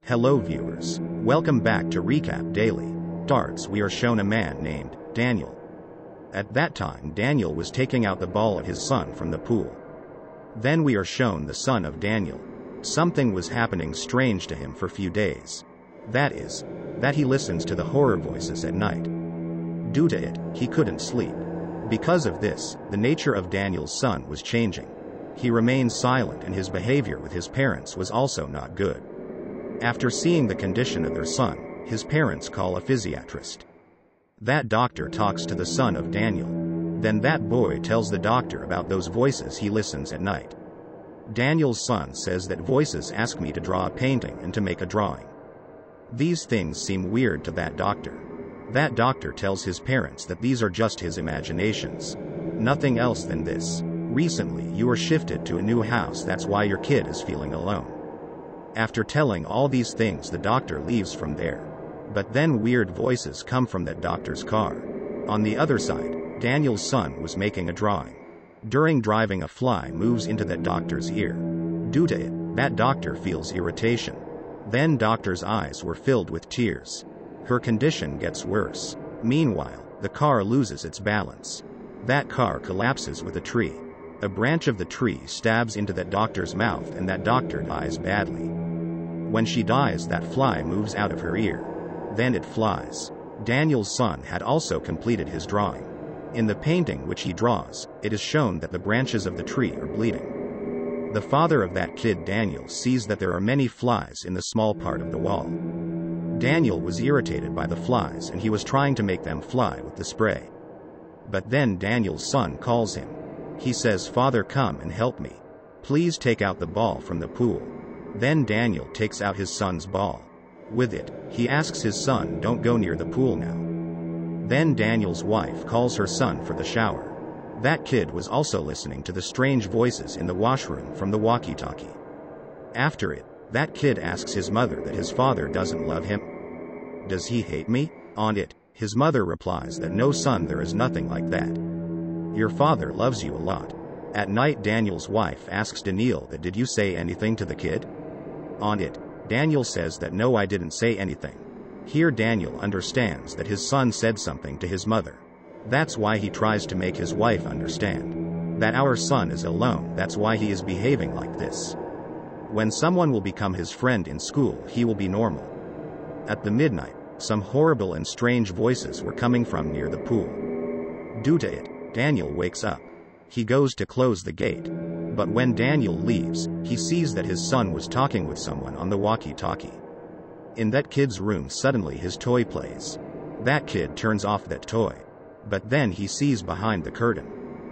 Hello viewers, welcome back to Recap Daily. Starts we are shown a man named Daniel. At that time Daniel was taking out the ball of his son from the pool. Then we are shown the son of Daniel. Something was happening strange to him for few days. That is, that he listens to the horror voices at night. Due to it, he couldn't sleep. Because of this, the nature of Daniel's son was changing. He remained silent and his behavior with his parents was also not good. After seeing the condition of their son, his parents call a physiatrist. That doctor talks to the son of Daniel. Then that boy tells the doctor about those voices he listens at night. Daniel's son says that voices ask me to draw a painting and to make a drawing. These things seem weird to that doctor. That doctor tells his parents that these are just his imaginations. Nothing else than this. Recently you were shifted to a new house, that's why your kid is feeling alone. After telling all these things, the doctor leaves from there. But then weird voices come from that doctor's car. On the other side, Daniel's son was making a drawing. During driving, a fly moves into that doctor's ear. Due to it, that doctor feels irritation. Then doctor's eyes were filled with tears. Her condition gets worse. Meanwhile, the car loses its balance. That car collapses with a tree. A branch of the tree stabs into that doctor's mouth and that doctor dies badly. When she dies, that fly moves out of her ear. Then it flies. Daniel's son had also completed his drawing. In the painting which he draws, it is shown that the branches of the tree are bleeding. The father of that kid Daniel sees that there are many flies in the small part of the wall. Daniel was irritated by the flies and he was trying to make them fly with the spray. But then Daniel's son calls him. He says, "Father, come and help me. Please take out the ball from the pool." Then Daniel takes out his son's ball. With it, he asks his son, "Don't go near the pool now." Then Daniel's wife calls her son for the shower. That kid was also listening to the strange voices in the washroom from the walkie-talkie. After it, that kid asks his mother that his father doesn't love him. "Does he hate me?" On it, his mother replies that, "No son, there is nothing like that. Your father loves you a lot." At night Daniel's wife asks Daniel that, "Did you say anything to the kid?" On it, Daniel says that, "No, I didn't say anything." Here Daniel understands that his son said something to his mother. That's why he tries to make his wife understand that our son is alone, that's why he is behaving like this. When someone will become his friend in school, he will be normal. At the midnight, some horrible and strange voices were coming from near the pool. Due to it, Daniel wakes up. He goes to close the gate. But when Daniel leaves, he sees that his son was talking with someone on the walkie-talkie. In that kid's room, suddenly his toy plays. That kid turns off that toy. But then he sees behind the curtain.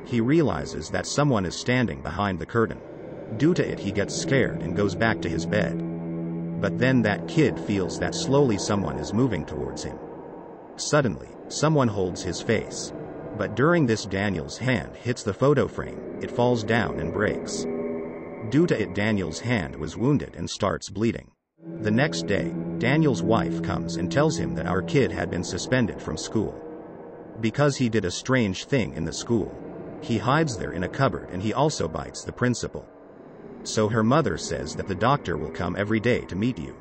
He realizes that someone is standing behind the curtain. Due to it, he gets scared and goes back to his bed. But then that kid feels that slowly someone is moving towards him. Suddenly, someone holds his face. But during this, Daniel's hand hits the photo frame, it falls down and breaks. Due to it, Daniel's hand was wounded and starts bleeding. The next day, Daniel's wife comes and tells him that our kid had been suspended from school. Because he did a strange thing in the school. He hides there in a cupboard and he also bites the principal. So her mother says that the doctor will come every day to meet you.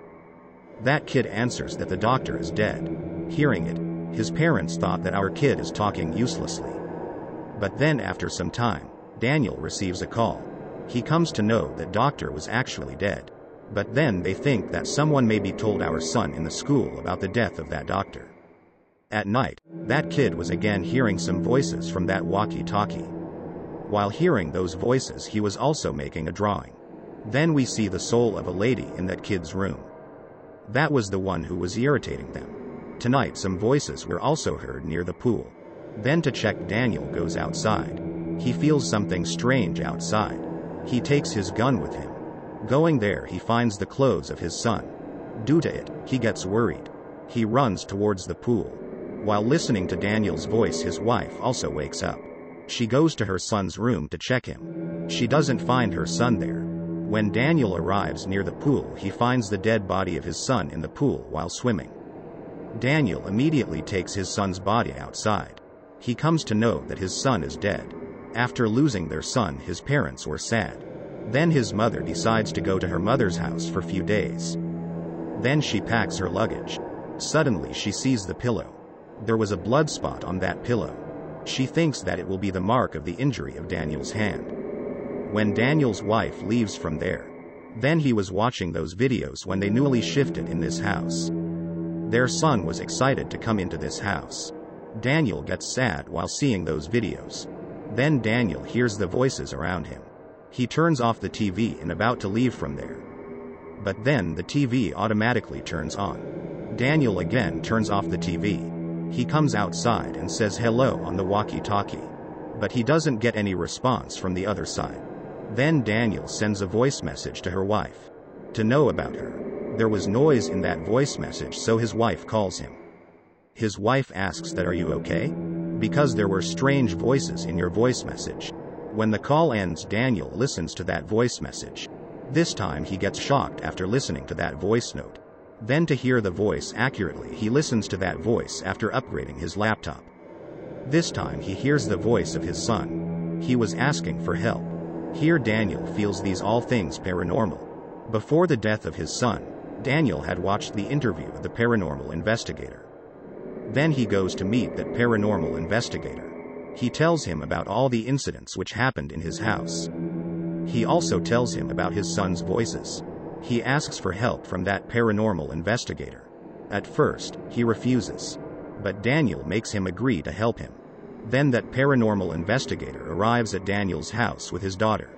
That kid answers that the doctor is dead. Hearing it, his parents thought that our kid is talking uselessly. But then after some time, Daniel receives a call. He comes to know that doctor was actually dead. But then they think that someone maybe told our son in the school about the death of that doctor. At night, that kid was again hearing some voices from that walkie-talkie. While hearing those voices, he was also making a drawing. Then we see the soul of a lady in that kid's room. That was the one who was irritating them. Tonight some voices were also heard near the pool. Then to check, Daniel goes outside. He feels something strange outside. He takes his gun with him. Going there, he finds the clothes of his son. Due to it, he gets worried. He runs towards the pool. While listening to Daniel's voice, his wife also wakes up. She goes to her son's room to check him. She doesn't find her son there. When Daniel arrives near the pool, he finds the dead body of his son in the pool while swimming. Daniel immediately takes his son's body outside. He comes to know that his son is dead. After losing their son, his parents were sad. Then his mother decides to go to her mother's house for few days. Then she packs her luggage. Suddenly she sees the pillow. There was a blood spot on that pillow. She thinks that it will be the mark of the injury of Daniel's hand. When Daniel's wife leaves from there, then he was watching those videos when they newly shifted in this house. Their son was excited to come into this house. Daniel gets sad while seeing those videos. Then Daniel hears the voices around him. He turns off the TV and about to leave from there. But then the TV automatically turns on. Daniel again turns off the TV. He comes outside and says hello on the walkie-talkie. But he doesn't get any response from the other side. Then Daniel sends a voice message to her wife to know about her. There was noise in that voice message, so his wife calls him. His wife asks that, "Are you okay? Because there were strange voices in your voice message." When the call ends, Daniel listens to that voice message. This time he gets shocked after listening to that voice note. Then to hear the voice accurately, he listens to that voice after upgrading his laptop. This time he hears the voice of his son. He was asking for help. Here Daniel feels these all things paranormal. Before the death of his son, Daniel had watched the interview of the paranormal investigator. Then he goes to meet that paranormal investigator. He tells him about all the incidents which happened in his house. He also tells him about his son's voices. He asks for help from that paranormal investigator. At first, he refuses. But Daniel makes him agree to help him. Then that paranormal investigator arrives at Daniel's house with his daughter.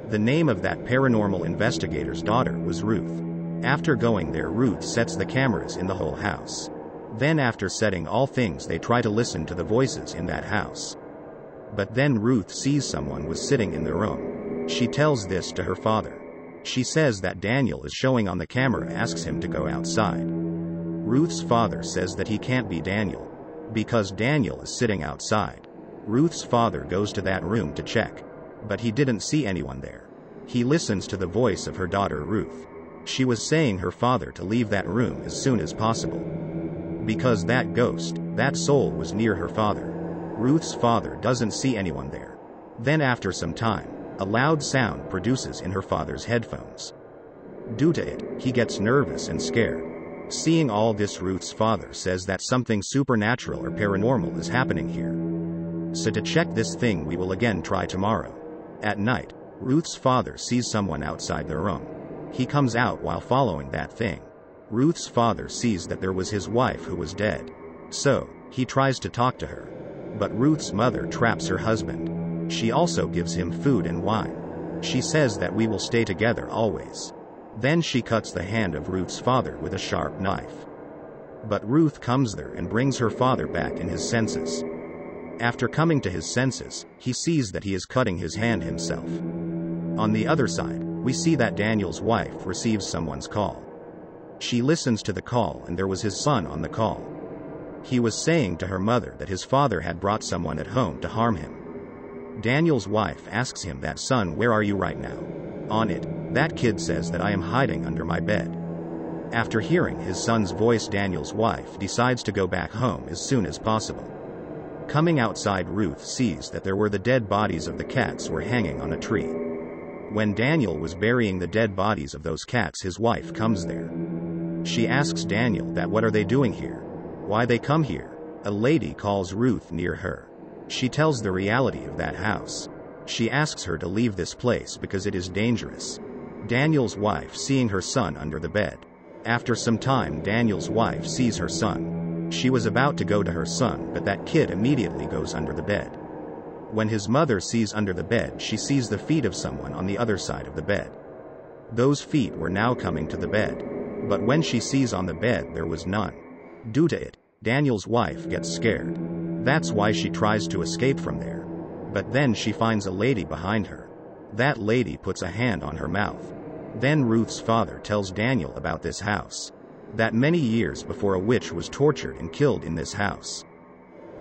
The name of that paranormal investigator's daughter was Ruth. After going there, Ruth sets the cameras in the whole house. Then after setting all things, they try to listen to the voices in that house. But then Ruth sees someone was sitting in the room. She tells this to her father. She says that Daniel is showing on the camera, asks him to go outside. Ruth's father says that he can't be Daniel, because Daniel is sitting outside. Ruth's father goes to that room to check, but he didn't see anyone there. He listens to the voice of her daughter Ruth. She was saying her father to leave that room as soon as possible, because that ghost, that soul, was near her father. Ruth's father doesn't see anyone there. Then after some time, a loud sound produces in her father's headphones. Due to it, he gets nervous and scared. Seeing all this, Ruth's father says that something supernatural or paranormal is happening here. So to check this thing, we will again try tomorrow. At night, Ruth's father sees someone outside the room. He comes out while following that thing. Ruth's father sees that there was his wife who was dead. So, he tries to talk to her. But Ruth's mother traps her husband. She also gives him food and wine. She says that we will stay together always. Then she cuts the hand of Ruth's father with a sharp knife. But Ruth comes there and brings her father back in his senses. After coming to his senses, he sees that he is cutting his hand himself. On the other side, we see that Daniel's wife receives someone's call. She listens to the call, and there was his son on the call. He was saying to her mother that his father had brought someone at home to harm him. Daniel's wife asks him that, "Son, where are you right now?" On it, that kid says that, "I am hiding under my bed." After hearing his son's voice, Daniel's wife decides to go back home as soon as possible. Coming outside, Ruth sees that there were the dead bodies of the cats were hanging on a tree. When Daniel was burying the dead bodies of those cats, his wife comes there. She asks Daniel that what are they doing here? Why they come here? A lady calls Ruth near her. She tells the reality of that house. She asks her to leave this place because it is dangerous. Daniel's wife seeing her son under the bed. After some time, Daniel's wife sees her son. She was about to go to her son, but that kid immediately goes under the bed. When his mother sees under the bed, she sees the feet of someone on the other side of the bed. Those feet were now coming to the bed. But when she sees on the bed, there was none. Due to it, Daniel's wife gets scared. That's why she tries to escape from there. But then she finds a lady behind her. That lady puts a hand on her mouth. Then Ruth's father tells Daniel about this house. That many years before, a witch was tortured and killed in this house.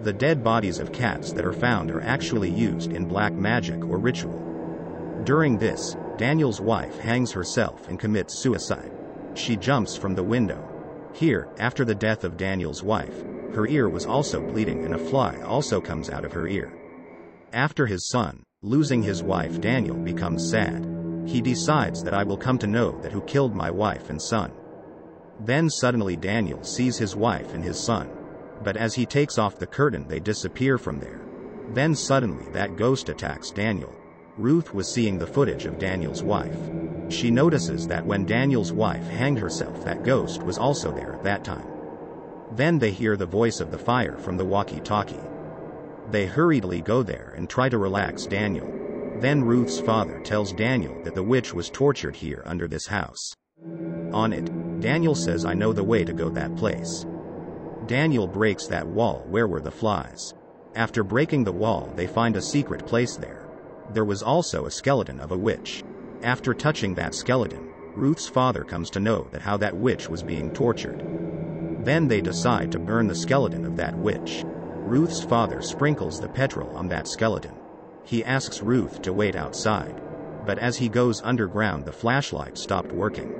The dead bodies of cats that are found are actually used in black magic or ritual. During this, Daniel's wife hangs herself and commits suicide. She jumps from the window. Here, after the death of Daniel's wife, her ear was also bleeding and a fly also comes out of her ear. After his son losing his wife, Daniel becomes sad. He decides that I will come to know that who killed my wife and son. Then suddenly Daniel sees his wife and his son. But as he takes off the curtain, they disappear from there. Then suddenly that ghost attacks Daniel. Ruth was seeing the footage of Daniel's wife. She notices that when Daniel's wife hanged herself, that ghost was also there at that time. Then they hear the voice of the fire from the walkie-talkie. They hurriedly go there and try to relax Daniel. Then Ruth's father tells Daniel that the witch was tortured here under this house. On it, Daniel says, "I know the way to go that place." Daniel breaks that wall where were the flies. After breaking the wall, they find a secret place there. There was also a skeleton of a witch. After touching that skeleton, Ruth's father comes to know that how that witch was being tortured. Then they decide to burn the skeleton of that witch. Ruth's father sprinkles the petrol on that skeleton. He asks Ruth to wait outside. But as he goes underground, the flashlight stopped working.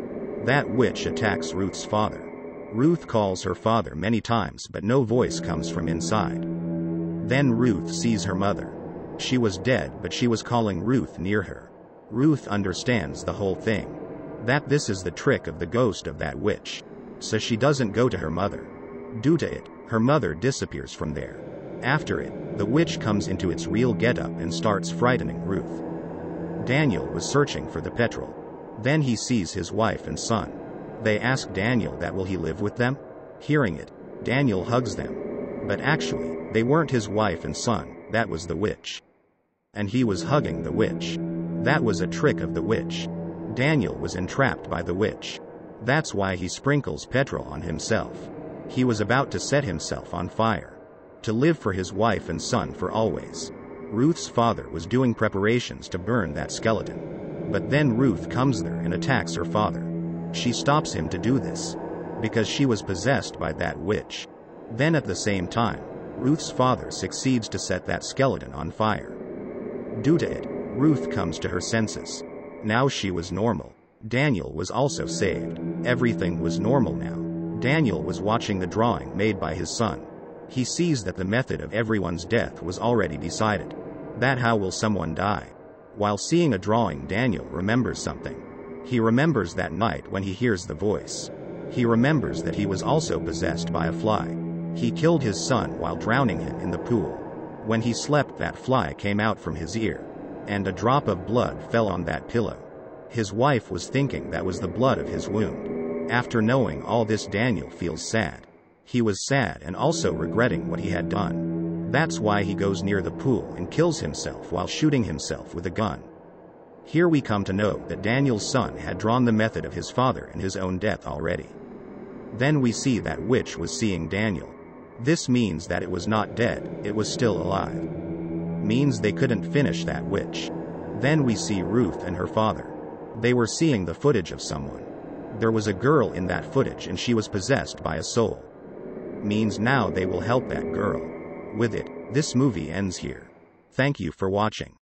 That witch attacks Ruth's father. Ruth calls her father many times, but no voice comes from inside. Then Ruth sees her mother. She was dead, but she was calling Ruth near her. Ruth understands the whole thing. That this is the trick of the ghost of that witch. So she doesn't go to her mother. Due to it, her mother disappears from there. After it, the witch comes into its real getup and starts frightening Ruth. Daniel was searching for the petrol. Then he sees his wife and son. They ask Daniel that will he live with them? Hearing it, Daniel hugs them. But actually, they weren't his wife and son, that was the witch. And he was hugging the witch. That was a trick of the witch. Daniel was entrapped by the witch. That's why he sprinkles petrol on himself. He was about to set himself on fire. To live for his wife and son for always. Ruth's father was doing preparations to burn that skeleton. But then Ruth comes there and attacks her father. She stops him to do this. Because she was possessed by that witch. Then at the same time, Ruth's father succeeds to set that skeleton on fire. Due to it, Ruth comes to her senses. Now she was normal. Daniel was also saved. Everything was normal now. Daniel was watching the drawing made by his son. He sees that the method of everyone's death was already decided. That how will someone die? While seeing a drawing, Daniel remembers something. He remembers that night when he hears the voice. He remembers that he was also possessed by a fly. He killed his son while drowning him in the pool. When he slept, that fly came out from his ear. And a drop of blood fell on that pillow. His wife was thinking that was the blood of his wound. After knowing all this, Daniel feels sad. He was sad and also regretting what he had done. That's why he goes near the pool and kills himself while shooting himself with a gun. Here we come to know that Daniel's son had drawn the method of his father and his own death already. Then we see that witch was seeing Daniel. This means that it was not dead, it was still alive. Means they couldn't finish that witch. Then we see Ruth and her father. They were seeing the footage of someone. There was a girl in that footage and she was possessed by a soul. Means now they will help that girl. With it, this movie ends here. Thank you for watching.